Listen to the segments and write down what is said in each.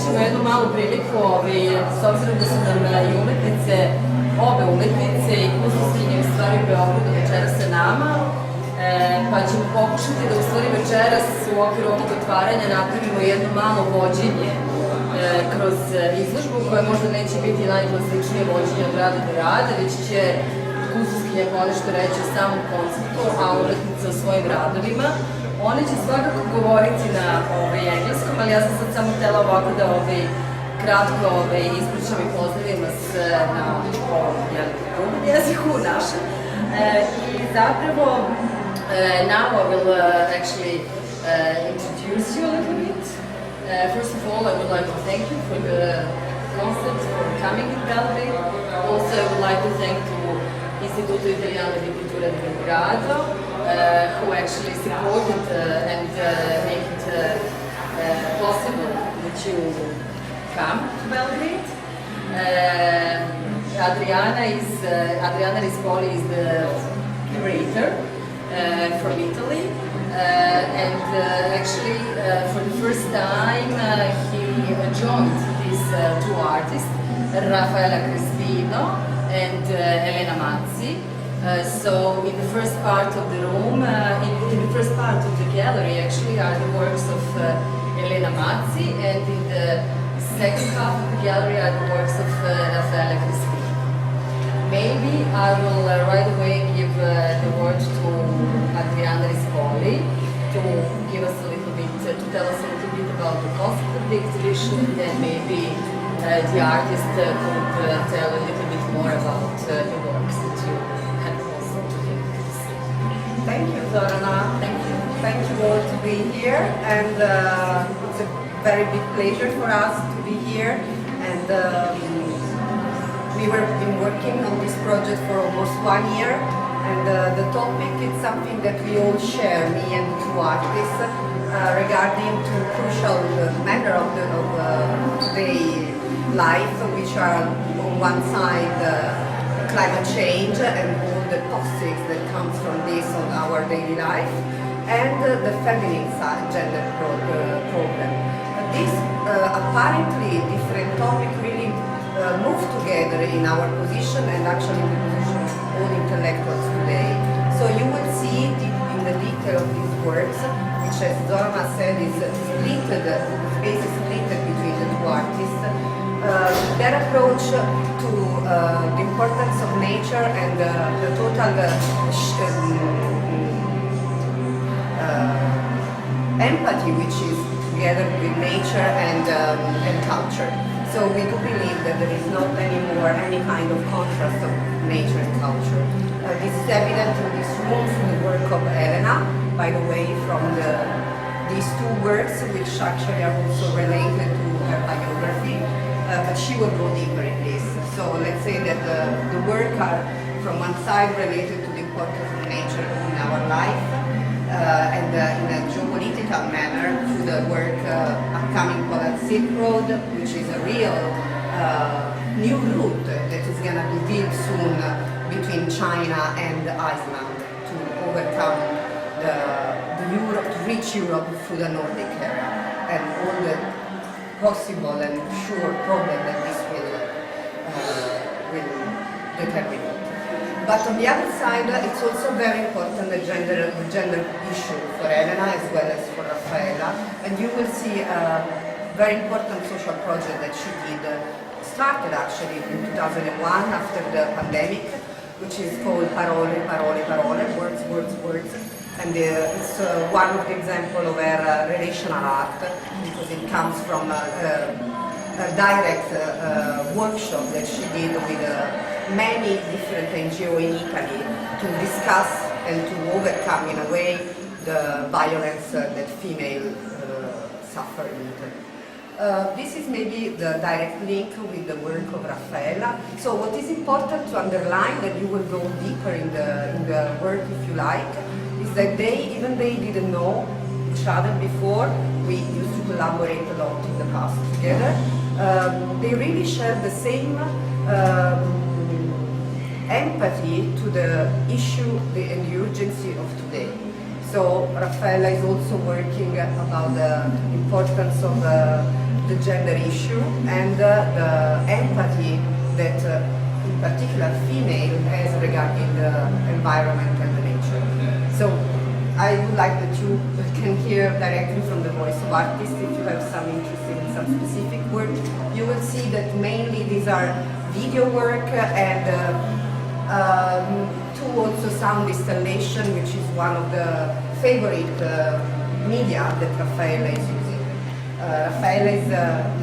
ćemo jednu malu priliku, s obzirom da su nam i umetnice, obe umetnice i kustoskinje u stvari u Beogradu večeras sa nama, pa ćemo pokušati da u stvari večeras u okviru ovog otvaranja napravimo jedno malo vođenje kroz izložbu koja možda neće biti najklasičnije vođenje od rada do rada, već će kustoskinja ponešto reći o samom konceptu, a umetnica o svojim radovima. One će svakako govoriti na engleskom, ali ja sam sad samo htela ovako da kratko ispričam i pozdravim vas na ovom drugom jeziku našem. I zapravo, now I will actually introduce you a little bit. First of all, I would like to thank you for the concert, for coming in Belgrade. Also, I would like to thank to Istituto Italiano di Cultura di Belgrado, who actually supported and made it possible that you come to Belgrade. Adriana Rispoli is the curator from Italy, and actually for the first time he joined these two artists, Raffaella Crespino and Elena Mazzi. So in the first part of the room, in the first part of the gallery actually are the works of Elena Mazzi, and in the second half of the gallery are the works of Raffaella Crespino. Maybe I will right away give the word to Adriana Rispoli to give us a little bit, to tell us a little bit about the concept of the exhibition, and then maybe the artist could tell a little bit more about the works that you had also today. Thank you, Zorana. Thank you all to be here, and it's a very big pleasure for us to be here. And we were been working on this project for almost 1 year, and the topic is something that we all share, me and the two artists, regarding to crucial matter of today life, which are on one side climate change and all the toxics that comes from this on our daily life, and the feminine side, gender problem. This apparently different topic really move together in our position, and actually in the position of all intellectuals today. So you will see in the detail of these works, which as Zorana said is split, the space is split between the two artists, their approach to the importance of nature and the total empathy which is together with nature and culture. So we do believe that there is not anymore any kind of contrast of nature and culture. This is evident in this room from the work of Elena, by the way, from these two works, which actually are also related to her biography, but she will go deeper in this. So let's say that the work are from one side related to the importance of nature in our life, and in a geopolitical manner to the work upcoming called Silk Road, which is a real new route that is going to be built soon between China and Iceland to overcome the Europe, to reach Europe through the Nordic area, and all the possible and sure problem that this will determine. But on the other side, it's also very important the gender issue for Elena as well as for Raffaella, and you will see a very important social project that she did, started actually in 2001 after the pandemic, which is called Parole, Parole, Parole, words, words, words. And it's one of the examples of her relational art, because it comes from a direct workshop that she did with many different NGOs in Italy to discuss and to overcome, in a way, the violence that females suffer in Italy. This is maybe the direct link with the work of Raffaella. So what is important to underline, that you will go deeper in the work if you like, is that even they didn't know each other before. We used to collaborate a lot in the past together. They really share the same empathy to the issue and the urgency of today. So Raffaella is also working about the importance of the gender issue and the empathy that in particular female has regarding the environment and the nature. So I would like that you can hear directly from the voice of artists. If you have some interest in some specific work, you will see that mainly these are video work and to also sound installation, which is one of the favorite media that Raffaella is using. Raffaella is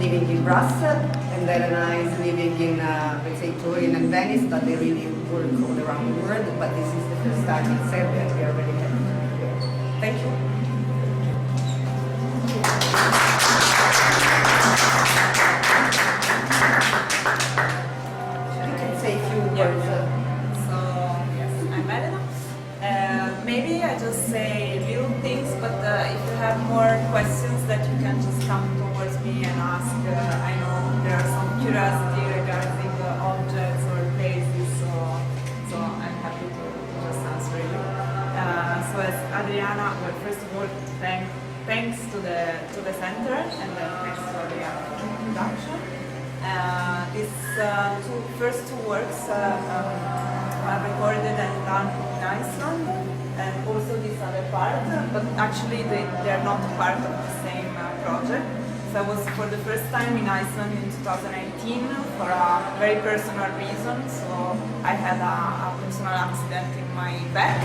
living in Brussels, and Elena is living in, let's say, Turin and Venice, but they really work all around the world. But this is the first time in Serbia, and we are very happy to be here. Thank you. You can say a few words. So, yes, I'm Elena. Maybe I just say little things, but if you have more questions that you can just come towards me and ask. I know there are some curiosity regarding objects or places, so I'm happy to just answer you. So as Adriana, well, first of all, thanks to the center, and then thanks to Adriana for the introduction. These first two works are recorded and done in Iceland, and also this other part, but actually they are not part of the same project. So I was for the first time in Iceland in 2018 for a very personal reason. So I had a personal accident in my back,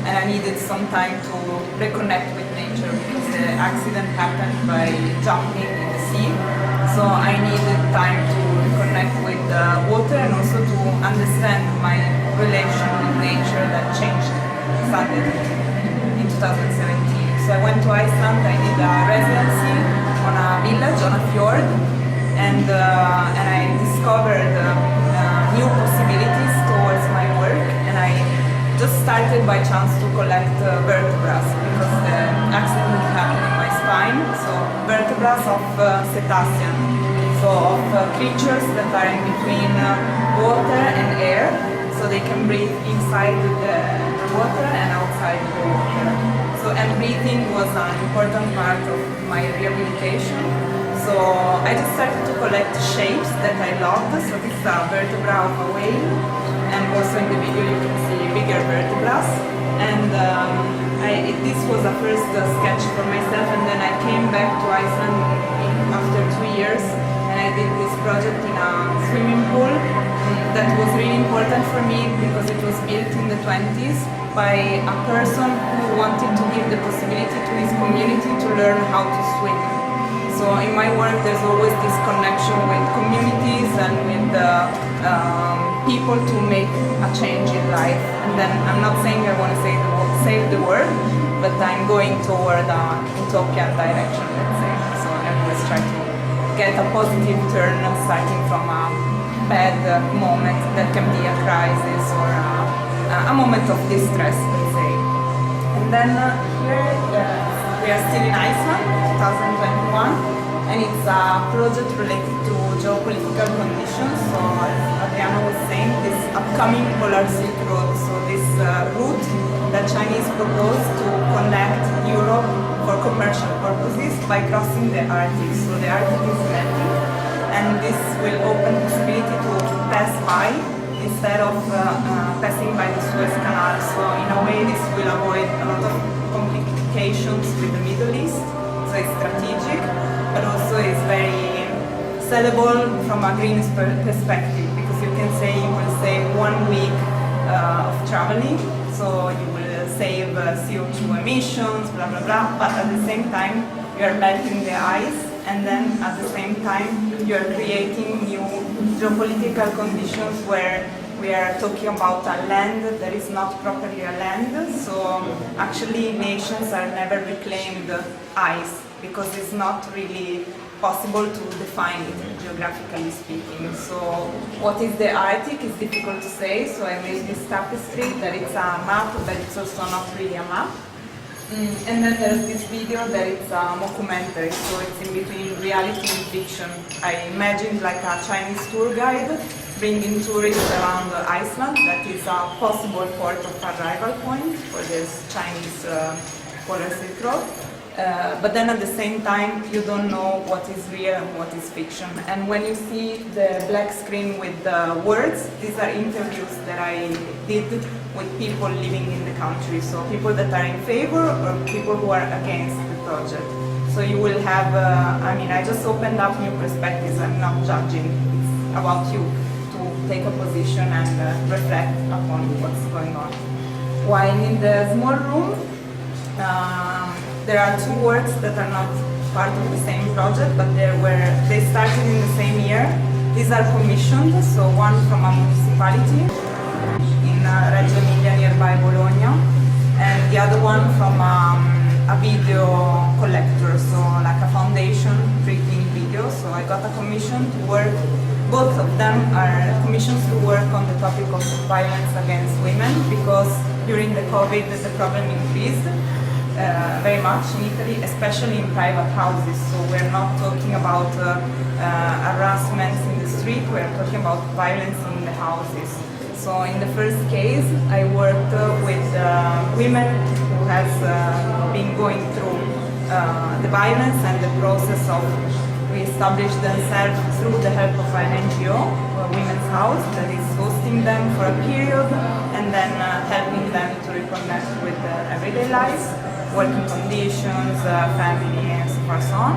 and I needed some time to reconnect with nature because the accident happened by jumping in the sea. So I needed time to reconnect with the water and also to understand my relation with nature that changed suddenly in 2017. So I went to Iceland, I did a residency on a village, on a fjord, and I discovered new possibilities towards my work, and I just started by chance to collect vertebrae because the accident happened in my spine, so vertebrae of cetacean, so of creatures that are in between water and air, so they can breathe inside the water and outside the water. So, and breathing was an important part of my rehabilitation. So I just started to collect shapes that I loved. So this is a vertebra of a whale, and also in the video you can see bigger vertebrae. And this was a first sketch for myself, and then I came back to Iceland after 2 years, and I did this project in a swimming pool. That was really important for me because it was built in the 20s by a person who wanted to give the possibility to his community to learn how to swim. So in my work there's always this connection with communities and with people to make a change in life. And then I'm not saying I want to save the world, but I'm going toward a utopian direction, let's say. So I always try to get a positive turn starting from a bad moment that can be a crisis or a moment of distress, let's say. And then here we are still in Iceland, 2021, and it's a project related to geopolitical conditions. So as Adriana was saying, this upcoming polar Silk Road, so this route that Chinese proposed to connect Europe for commercial purposes by crossing the Arctic. So the Arctic is melting, and this will open possibility to pass by instead of passing by the Suez Canal. So in a way this will avoid a lot of complications with the Middle East. So it's strategic, but also it's very sellable from a green perspective, because you can say you will save 1 week of traveling, so you will save CO2 emissions, blah blah blah, but at the same time you are melting the ice, and then at the same time you are creating new geopolitical conditions where we are talking about a land that is not properly a land. So actually nations are never reclaimed ice because it's not really possible to define it geographically speaking. So what is the Arctic is difficult to say, so I made this tapestry that it's a map, but it's also not really a map. And then there's this video that it's a mockumentary, so it's in between reality and fiction. I imagined like a Chinese tour guide bringing tourists around Iceland, that is a possible port of arrival point for this Chinese polar Silk Road. But then at the same time, you don't know what is real and what is fiction. And when you see the black screen with the words, these are interviews that I did with people living in the country. So people that are in favor or people who are against the project. So you will have, I just opened up new perspectives. I'm not judging. It's about you to take a position and reflect upon what's going on. While in the small room, there are two works that are not part of the same project, but they started in the same year. These are commissioned, so one from a municipality in Reggio Emilia nearby Bologna, and the other one from a video collector, so like a foundation printing video. So I got a commission to work, both of them are commissions to work on the topic of violence against women, because during the COVID the problem increased very much in Italy, especially in private houses. So we're not talking about harassment in the street, we're talking about violence in the houses. So in the first case, I worked with women who has been going through the violence and the process of re-establish themselves through the help of an NGO, a women's house, that is hosting them for a period and then helping them to reconnect with their everyday lives, working conditions, family, and so on.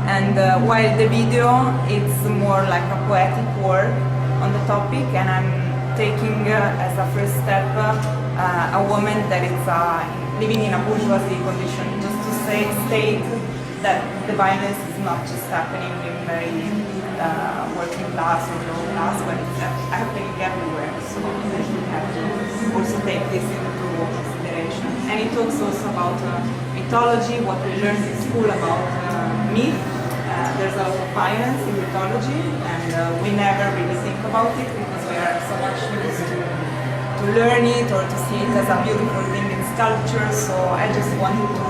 And while the video, it's more like a poetic work on the topic, and I'm taking as a first step a woman that is living in a bourgeoisie condition, just to state that the violence is not just happening in very working class or low class, but it's happening everywhere. So we have to also take this into consideration. And it talks also about mythology, what we learned in school about myth. There's a lot of violence in mythology, and we never really think about it because we are so much used to learn it or to see it as a beautiful thing in sculpture. So I just wanted to,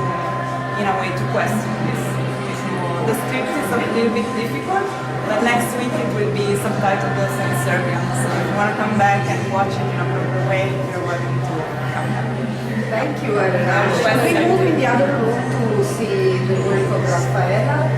in a way, to question this. The script is a little bit difficult, but next week it will be subtitled also in Serbian. So if you want to come back and watch it in a proper way, you're welcome to come back. Thank you, Elena. Shall we move in the other room to see the work of Raffaella?